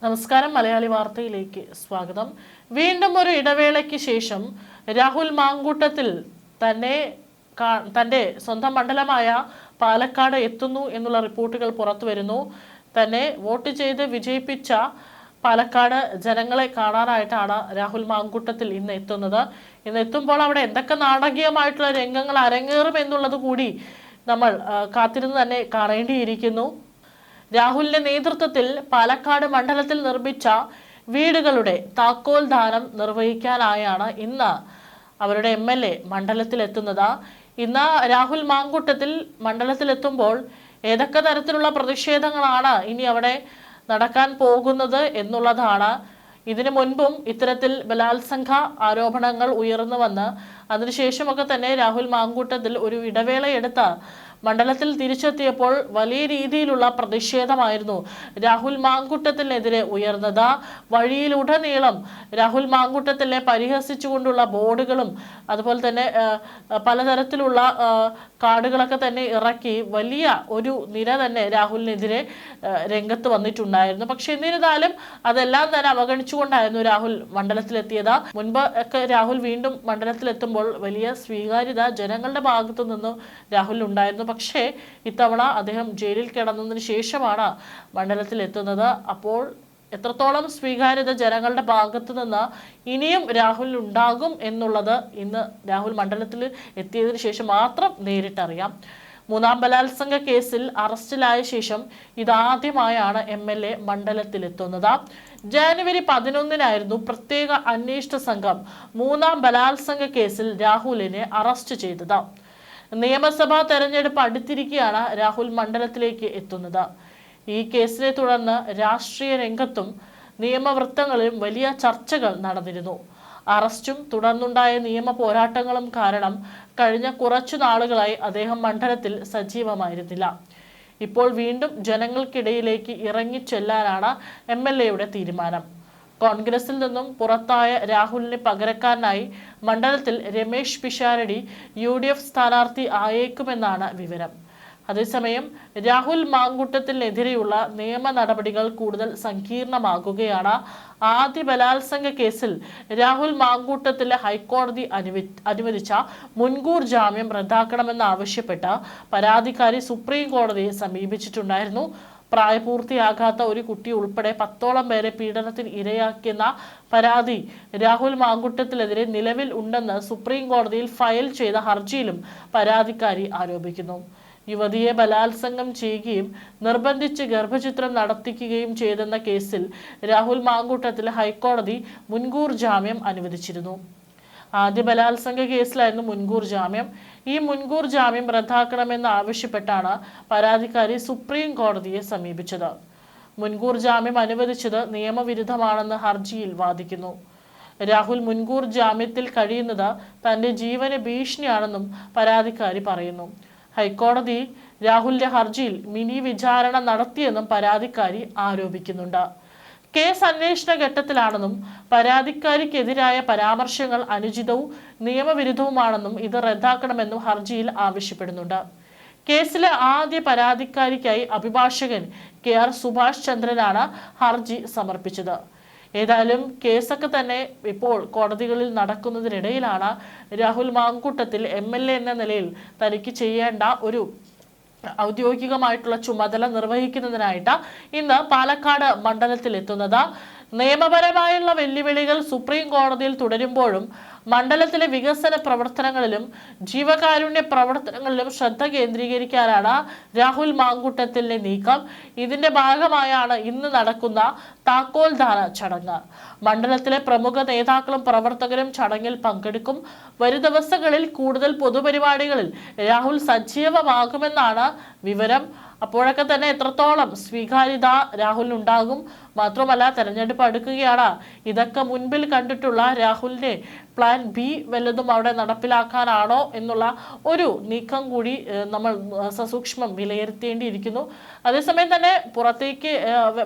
നമസ്കാരം മലയാളി വാർത്തയിലേക്ക് സ്വാഗതം. വീണ്ടും ഒരു ഇടവേളയ്ക്ക് ശേഷം രാഹുൽ മാങ്കൂട്ടത്തിൽ തന്റെ സ്വന്തം മണ്ഡലമായ പാലക്കാട് എത്തുന്നു എന്നുള്ള റിപ്പോർട്ടുകൾ പുറത്തു വരുന്നു. തന്നെ വോട്ട് ചെയ്ത് വിജയിപ്പിച്ച പാലക്കാട് ജനങ്ങളെ കാണാനായിട്ടാണ് രാഹുൽ മാങ്കൂട്ടത്തിൽ ഇന്ന് എത്തുന്നത്. ഇന്ന് എത്തുമ്പോൾ അവിടെ എന്തൊക്കെ നാടകീയമായിട്ടുള്ള രംഗങ്ങൾ അരങ്ങേറും എന്നുള്ളത് കൂടി നമ്മൾ കാത്തിരുന്ന് തന്നെ കാണേണ്ടിയിരിക്കുന്നു. രാഹുലിന്റെ നേതൃത്വത്തിൽ പാലക്കാട് മണ്ഡലത്തിൽ നിർമ്മിച്ച വീടുകളുടെ താക്കോൽ ദാനം നിർവഹിക്കാനായാണ് ഇന്ന് അവരുടെ MLA മണ്ഡലത്തിലെത്തുന്നത്. ഇന്ന് രാഹുൽ മാങ്കൂട്ടത്തിൽ മണ്ഡലത്തിലെത്തുമ്പോൾ ഏതൊക്കെ തരത്തിലുള്ള പ്രതിഷേധങ്ങളാണ് ഇനി അവിടെ നടക്കാൻ പോകുന്നത് എന്നുള്ളതാണ്. ഇതിനു മുൻപും ഇത്തരത്തിൽ ബലാത്സംഗ ആരോപണങ്ങൾ ഉയർന്നു വന്ന് അതിനുശേഷമൊക്കെ തന്നെ രാഹുൽ മാങ്കൂട്ടത്തിൽ ഒരു ഇടവേളയെടുത്ത് മണ്ഡലത്തിൽ തിരിച്ചെത്തിയപ്പോൾ വലിയ രീതിയിലുള്ള പ്രതിഷേധമായിരുന്നു രാഹുൽ മാങ്കൂട്ടത്തിനെതിരെ ഉയർന്നത്. വഴിയിലുടനീളം രാഹുൽ മാങ്കൂട്ടത്തിനെ പരിഹസിച്ചുകൊണ്ടുള്ള ബോർഡുകളും അതുപോലെ തന്നെ പലതരത്തിലുള്ള കാർഡുകളൊക്കെ തന്നെ ഇറക്കി വലിയ ഒരു നിര തന്നെ രാഹുലിനെതിരെ രംഗത്ത് വന്നിട്ടുണ്ടായിരുന്നു. പക്ഷെ എന്നിരുന്നാലും അതെല്ലാം തന്നെ അവഗണിച്ചുകൊണ്ടായിരുന്നു രാഹുൽ മണ്ഡലത്തിലെത്തിയത്. മുൻപ് ഒക്കെ രാഹുൽ വീണ്ടും മണ്ഡലത്തിലെത്തുമ്പോൾ വലിയ സ്വീകാര്യത ജനങ്ങളുടെ ഭാഗത്തു നിന്നും രാഹുൽ ഉണ്ടായിരുന്നു. പക്ഷേ ഇത്തവണ അദ്ദേഹം ജയിലിൽ കിടന്നതിന് ശേഷമാണ് മണ്ഡലത്തിൽ എത്തുന്നത്. അപ്പോൾ എത്രത്തോളം സ്വീകാര്യത ജനങ്ങളുടെ ഭാഗത്തു നിന്ന് ഇനിയും രാഹുൽ ഉണ്ടാകും എന്നുള്ളത് ഇന്ന് രാഹുൽ മണ്ഡലത്തിൽ എത്തിയതിനു ശേഷം മാത്രം നേരിട്ടറിയാം. മൂന്നാം ബലാത്സംഗ കേസിൽ അറസ്റ്റിലായ ശേഷം ഇതാദ്യമായാണ് MLA മണ്ഡലത്തിലെത്തുന്നത്. ജനുവരി 11 പ്രത്യേക അന്വേഷണ സംഘം മൂന്നാം ബലാത്സംഗ കേസിൽ രാഹുലിനെ അറസ്റ്റ് ചെയ്തത്. നിയമസഭാ തെരഞ്ഞെടുപ്പ് അടുത്തിരിക്കെയാണ് രാഹുൽ മണ്ഡലത്തിലേക്ക് എത്തുന്നത്. ഈ കേസിനെ തുടർന്ന് രാഷ്ട്രീയ രംഗത്തും നിയമവൃത്തങ്ങളിലും വലിയ ചർച്ചകൾ നടന്നിരുന്നു. അറസ്റ്റും തുടർന്നുണ്ടായ നിയമ പോരാട്ടങ്ങളും കാരണം കഴിഞ്ഞ കുറച്ചു നാളുകളായി അദ്ദേഹം മണ്ഡലത്തിൽ സജീവമായിരുന്നില്ല. ഇപ്പോൾ വീണ്ടും ജനങ്ങൾക്കിടയിലേക്ക് ഇറങ്ങിച്ചെല്ലാനാണ് MLAയുടെ തീരുമാനം. കോൺഗ്രസിൽ നിന്നും പുറത്തായ രാഹുലിന് പകരക്കാരനായി മണ്ഡലത്തിൽ രമേശ് പിഷാരടി UDF സ്ഥാനാർത്ഥി ആയേക്കുമെന്നാണ് വിവരം. അതേസമയം രാഹുൽ മാങ്കൂട്ടത്തിനെതിരെയുള്ള നിയമ നടപടികൾ കൂടുതൽ സങ്കീർണമാകുകയാണ്. ആദ്യ ബലാത്സംഗ കേസിൽ രാഹുൽ മാങ്കൂട്ടത്തിലെ ഹൈക്കോടതി അനുവദിച്ച മുൻകൂർ ജാമ്യം റദ്ദാക്കണമെന്നാവശ്യപ്പെട്ട് പരാതിക്കാരി സുപ്രീം കോടതിയെ സമീപിച്ചിട്ടുണ്ടായിരുന്നു. പ്രായപൂർത്തിയാകാത്ത ഒരു കുട്ടി ഉൾപ്പെടെ 10ഓളം പേരെ പീഡനത്തിന് ഇരയാക്കിയെന്ന പരാതി രാഹുൽ മാങ്കൂട്ടത്തിനെതിരെ നിലവിൽ ഉണ്ടെന്ന് സുപ്രീം കോടതിയിൽ ഫയൽ ചെയ്ത ഹർജിയിലും പരാതിക്കാരി ആരോപിക്കുന്നു. യുവതിയെ ബലാത്സംഗം ചെയ്യുകയും നിർബന്ധിച്ച് ഗർഭചിത്രം നടത്തിക്കുകയും ചെയ്തെന്ന കേസിൽ രാഹുൽ മാങ്കൂട്ടത്തിൽ ഹൈക്കോടതി മുൻകൂർ ജാമ്യം അനുവദിച്ചിരുന്നു. ആദ്യ ബലാത്സംഗ കേസിലായിരുന്നു മുൻകൂർ ജാമ്യം. ഈ മുൻകൂർ ജാമ്യം റദ്ദാക്കണമെന്ന് ആവശ്യപ്പെട്ടാണ് പരാതിക്കാരി സുപ്രീം കോടതിയെ സമീപിച്ചത്. മുൻകൂർ ജാമ്യം അനുവദിച്ചത് നിയമവിരുദ്ധമാണെന്ന് ഹർജിയിൽ വാദിക്കുന്നു. രാഹുൽ മുൻകൂർ ജാമ്യത്തിൽ കഴിയുന്നത് തന്റെ ജീവന് ഭീഷണിയാണെന്നും പരാതിക്കാരി പറയുന്നു. ഹൈക്കോടതി രാഹുലിന്റെ ഹർജിയിൽ മിനി വിചാരണ നടത്തിയെന്നും പരാതിക്കാരി ആരോപിക്കുന്നുണ്ട്. കേസ് അന്വേഷണ ഘട്ടത്തിലാണെന്നും പരാതിക്കാരിക്കെതിരായ പരാമർശങ്ങൾ അനുചിതവും നിയമവിരുദ്ധവുമാണെന്നും ഇത് റദ്ദാക്കണമെന്നും ഹർജിയിൽ ആവശ്യപ്പെടുന്നുണ്ട്. കേസിലെ ആദ്യ പരാതിക്കാരിക്കായി അഭിഭാഷകൻ KR സുഭാഷ് ചന്ദ്രനാണ് ഹർജി സമർപ്പിച്ചത്. ഏതായാലും കേസൊക്കെ തന്നെ ഇപ്പോൾ കോടതികളിൽ നടക്കുന്നതിനിടയിലാണ് രാഹുൽ മാങ്കൂട്ടത്തിൽ MLA എന്ന നിലയിൽ തനിക്ക് ചെയ്യേണ്ട ഒരു ഔദ്യോഗികമായിട്ടുള്ള ചുമതല നിർവഹിക്കുന്നതിനായിട്ട് ഇന്ന് പാലക്കാട് മണ്ഡലത്തിൽ എത്തുന്നത്. നിയമപരമായുള്ള വെല്ലുവിളികൾ സുപ്രീം കോടതിയിൽ തുടരുമ്പോഴും മണ്ഡലത്തിലെ വികസന പ്രവർത്തനങ്ങളിലും ജീവകാരുണ്യ പ്രവർത്തനങ്ങളിലും ശ്രദ്ധ കേന്ദ്രീകരിക്കാനാണ് രാഹുൽ മാങ്കൂട്ടത്തിലെ നീക്കം. ഇതിന്റെ ഭാഗമായാണ് ഇന്ന് നടക്കുന്ന താക്കോൽ ദാന ചടങ്ങ്. മണ്ഡലത്തിലെ പ്രമുഖ നേതാക്കളും പ്രവർത്തകരും ചടങ്ങിൽ പങ്കെടുക്കും. വരും ദിവസങ്ങളിൽ കൂടുതൽ പൊതുപരിപാടികളിൽ രാഹുൽ സജീവമാകുമെന്നാണ് വിവരം. അപ്പോഴൊക്കെ തന്നെ എത്രത്തോളം സ്വീകാര്യത രാഹുലിനുണ്ടാകും. മാത്രമല്ല തെരഞ്ഞെടുപ്പ് അടുക്കുകയാണ്. ഇതൊക്കെ മുൻപിൽ കണ്ടിട്ടുള്ള രാഹുലിന്റെ പ്ലാൻ B വല്ലതും അവിടെ നടപ്പിലാക്കാനാണോ എന്നുള്ള ഒരു നീക്കം കൂടി നമ്മൾ സസൂക്ഷ്മം വിലയിരുത്തേണ്ടിയിരിക്കുന്നു. അതേസമയം തന്നെ പുറത്തേക്ക്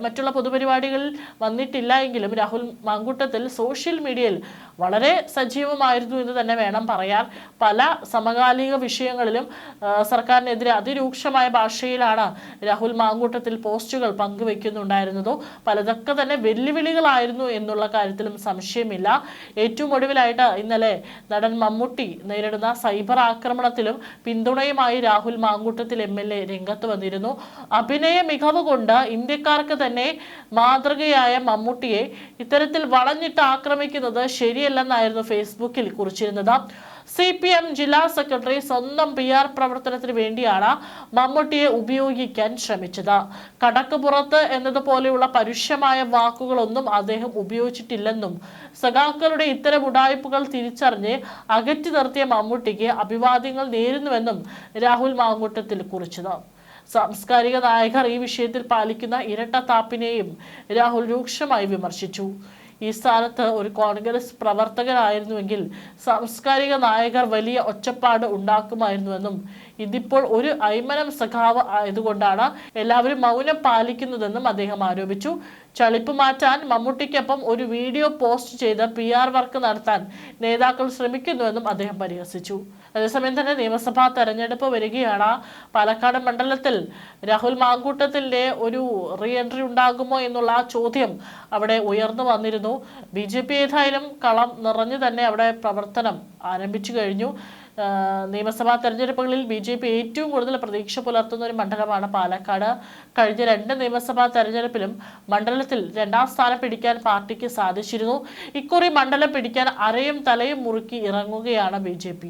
മറ്റുള്ള പൊതുപരിപാടികളിൽ വന്നിട്ടില്ല എങ്കിലും രാഹുൽ മാങ്കൂട്ടത്തിൽ സോഷ്യൽ മീഡിയയിൽ വളരെ സജീവമായിരുന്നു എന്ന് തന്നെ വേണം പറയാൻ. പല സമകാലിക വിഷയങ്ങളിലും സർക്കാരിനെതിരെ അതിരൂക്ഷമായ ഭാഷയിലാണ് രാഹുൽ മാങ്കൂട്ടത്തിൽ പോസ്റ്റുകൾ പങ്കുവെക്കുന്നുണ്ടായിരുന്നതോ. പല ഇതൊക്കെ തന്നെ വെല്ലുവിളികളായിരുന്നു എന്നുള്ള കാര്യത്തിലും സംശയമില്ല. ഏറ്റവും ഒടുവിലായിട്ട് ഇന്നലെ നടൻ മമ്മൂട്ടി നേരിടുന്ന സൈബർ ആക്രമണത്തിലും പിന്തുണയുമായി രാഹുൽ മാങ്കൂട്ടത്തിൽ MLA രംഗത്ത് വന്നിരുന്നു. അഭിനയ മികവ് കൊണ്ട് ഇന്ത്യക്കാർക്ക് തന്നെ മാതൃകയായ മമ്മൂട്ടിയെ ഇത്തരത്തിൽ വളഞ്ഞിട്ട് ആക്രമിക്കുന്നത് ശരിയല്ലെന്നായിരുന്നു ഫേസ്ബുക്കിൽ കുറിച്ചിരുന്നത്. CPM ജില്ലാ സെക്രട്ടറി സ്വന്തം PR പ്രവർത്തനത്തിന് വേണ്ടിയാണ് മമ്മൂട്ടിയെ ഉപയോഗിക്കാൻ ശ്രമിച്ചത്. കടക്ക് പുറത്ത് എന്നതുപോലെയുള്ള പരുഷമായ വാക്കുകളൊന്നും അദ്ദേഹം ഉപയോഗിച്ചിട്ടില്ലെന്നും സഖാക്കളുടെ ഇത്തരം ഉഡായിപ്പുകൾ തിരിച്ചറിഞ്ഞ് അകറ്റി നിർത്തിയ മമ്മൂട്ടിക്ക് അഭിവാദ്യങ്ങൾ നേരുന്നുവെന്നും രാഹുൽ മാങ്കൂട്ടത്തിൽ കുറിച്ചത്. സാംസ്കാരിക നായകർ ഈ വിഷയത്തിൽ പാലിക്കുന്ന ഇരട്ടത്താപ്പിനെയും രാഹുൽ രൂക്ഷമായി വിമർശിച്ചു. ഈ സ്ഥാനത്ത് ഒരു കോൺഗ്രസ് പ്രവർത്തകരായിരുന്നുവെങ്കിൽ സാംസ്കാരിക നായകർ വലിയ ഒച്ചപ്പാട് ഉണ്ടാക്കുമായിരുന്നുവെന്നും ഇതിപ്പോൾ ഒരു അയ്മനം സഖാവ് ആയതുകൊണ്ടാണ് എല്ലാവരും മൗനം പാലിക്കുന്നതെന്നും അദ്ദേഹം ആരോപിച്ചു. ചളിപ്പ് മാറ്റാൻ മമ്മൂട്ടിക്കൊപ്പം ഒരു വീഡിയോ പോസ്റ്റ് ചെയ്ത് PR വർക്ക് നടത്താൻ നേതാക്കൾ ശ്രമിക്കുന്നുവെന്നും അദ്ദേഹം പരിഹസിച്ചു. അതേസമയം തന്നെ നിയമസഭാ തെരഞ്ഞെടുപ്പ് വരികയാണ്. പാലക്കാട് മണ്ഡലത്തിൽ രാഹുൽ മാങ്കൂട്ടത്തിന്റെ ഒരു റീ എൻട്രി ഉണ്ടാകുമോ എന്നുള്ള ചോദ്യം അവിടെ ഉയർന്നു വന്നിരുന്നു. BJP ഏതായാലും കളം നിറഞ്ഞു തന്നെ അവിടെ പ്രവർത്തനം ആരംഭിച്ചു കഴിഞ്ഞു. നിയമസഭാ തെരഞ്ഞെടുപ്പുകളിൽ BJP ഏറ്റവും കൂടുതൽ പ്രതീക്ഷ പുലർത്തുന്ന ഒരു മണ്ഡലമാണ് പാലക്കാട്. കഴിഞ്ഞ 2 നിയമസഭാ തെരഞ്ഞെടുപ്പിലും മണ്ഡലത്തിൽ 2ാം സ്ഥാനം പിടിക്കാൻ പാർട്ടിക്ക് സാധിച്ചിരുന്നു. ഇക്കുറി മണ്ഡലം പിടിക്കാൻ അരയും തലയും മുറുക്കി ഇറങ്ങുകയാണ് BJP.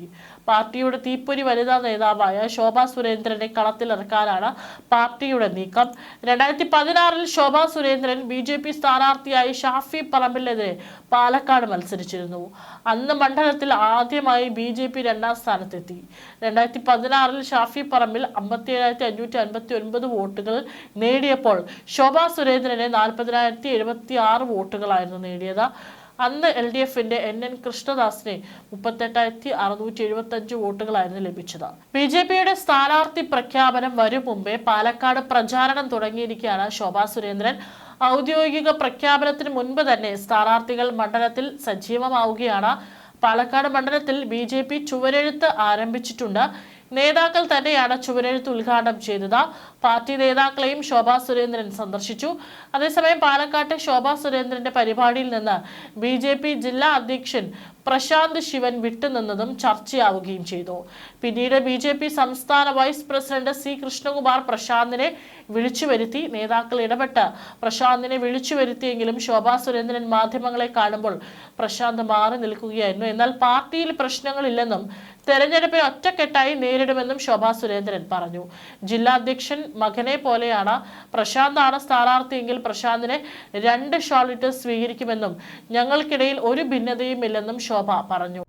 പാർട്ടിയുടെ തീപ്പൊരി വനിതാ നേതാവായ ശോഭാ സുരേന്ദ്രനെ കളത്തിലിറക്കാനാണ് പാർട്ടിയുടെ നീക്കം. 2016-ൽ ശോഭാ സുരേന്ദ്രൻ BJP സ്ഥാനാർത്ഥിയായി ഷാഫി പറമ്പിലിനെതിരെ പാലക്കാട് മത്സരിച്ചിരുന്നു. അന്ന് മണ്ഡലത്തിൽ ആദ്യമായി BJP 2ാം സ്ഥാനത്തെത്തി. 2016-ൽ ഷാഫി പറമ്പിൽ 57,559 വോട്ടുകൾ നേടിയപ്പോൾ ശോഭാ സുരേന്ദ്രനെ 40,076 വോട്ടുകളായിരുന്നു നേടിയത്. അന്ന് LDFന്റെ NN കൃഷ്ണദാസിനെ 38,675 വോട്ടുകളായിരുന്നു ലഭിച്ചത്. BJPയുടെ സ്ഥാനാർത്ഥി പ്രഖ്യാപനം വരും മുമ്പേ പാലക്കാട് പ്രചാരണം തുടങ്ങിയിരിക്കുകയാണ് ശോഭാ സുരേന്ദ്രൻ. ഔദ്യോഗിക പ്രഖ്യാപനത്തിന് മുൻപ് തന്നെ സ്ഥാനാർത്ഥികൾ മണ്ഡലത്തിൽ സജീവമാവുകയാണ്. പാലക്കാട് മണ്ഡലത്തിൽ BJP ചുവരെഴുത്ത് ആരംഭിച്ചിട്ടുണ്ട്. നേതാക്കൾ തന്നെയാണ് ചുവരെഴുത്ത് ഉദ്ഘാടനം ചെയ്തത്. പാർട്ടി നേതാക്കളെയും ശോഭാ സുരേന്ദ്രൻ സന്ദർശിച്ചു. അതേസമയം പാലക്കാട്ടെ ശോഭാ സുരേന്ദ്രന്റെ പരിപാടിയിൽ നിന്ന് BJP ജില്ലാ അധ്യക്ഷൻ പ്രശാന്ത് ശിവൻ വിട്ടുനിന്നതും ചർച്ചയാവുകയും ചെയ്തു. പിന്നീട് BJP സംസ്ഥാന വൈസ് പ്രസിഡന്റ് C കൃഷ്ണകുമാർ പ്രശാന്തിനെ വിളിച്ചു വരുത്തി. നേതാക്കൾ ഇടപെട്ട് പ്രശാന്തിനെ വിളിച്ചു വരുത്തിയെങ്കിലും ശോഭാ സുരേന്ദ്രൻ മാധ്യമങ്ങളെ കാണുമ്പോൾ പ്രശാന്ത് മാറി നിൽക്കുകയായിരുന്നു. എന്നാൽ പാർട്ടിയിൽ പ്രശ്നങ്ങളില്ലെന്നും തെരഞ്ഞെടുപ്പിൽ ഒറ്റക്കെട്ടായി നേരിടുമെന്നും ശോഭാ സുരേന്ദ്രൻ പറഞ്ഞു. ജില്ലാ അധ്യക്ഷൻ മകനെ പോലെയാണ്. പ്രശാന്താണ് സ്ഥാനാർത്ഥിയെങ്കിൽ പ്രശാന്തിനെ 2 ഷാളിട്ട് സ്വീകരിക്കുമെന്നും ഞങ്ങൾക്കിടയിൽ ഒരു ഭിന്നതയും ഇല്ലെന്നും ശോഭ പറഞ്ഞു.